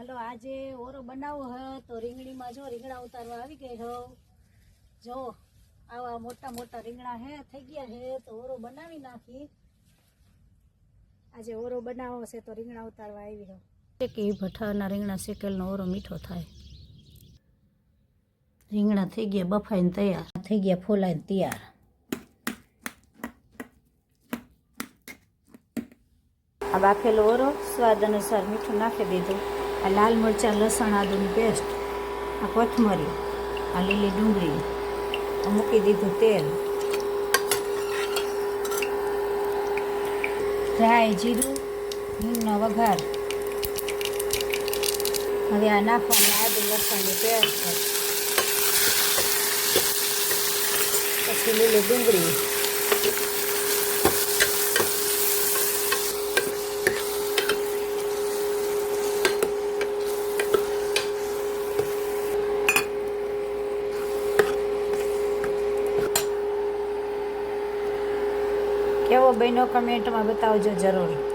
હાલો આજે ઓરો બનાવો હ તો રીંગણીમાં જો રીંગણા ઉતારવા આવી ગઈ હો જો આવા મોટા મોટા રીંગણા હે થઈ ગયા હે તો ઓરો બનાવી નાખી આજે ઓરો બનાવો છે તો રીંગણા ઉતારવા આવી હો કે ભઠ્ઠાના રીંગણા શેકેલનો ઓરો મીઠો થાય રીંગણા થઈ ગયા બફાઈને તૈયાર થઈ ગયા ફોલાઈને તૈયાર આ બાફેલો ઓરો સ્વાદ અનુસાર મીઠું નાખી દીધું આ લાલ મરચાં લસણ આદુની પેસ્ટ આ કોથમરી આ લીલી ડુંગળી મૂકી દીધું તેલ રાઈ જીરું હિંગનો વઘાર હવે આ નાખવાનું આદુ લસણની પેસ્ટ પછી લીલી ડુંગળી કેવો બન્યો કમેન્ટમાં બતાવજો જરૂર।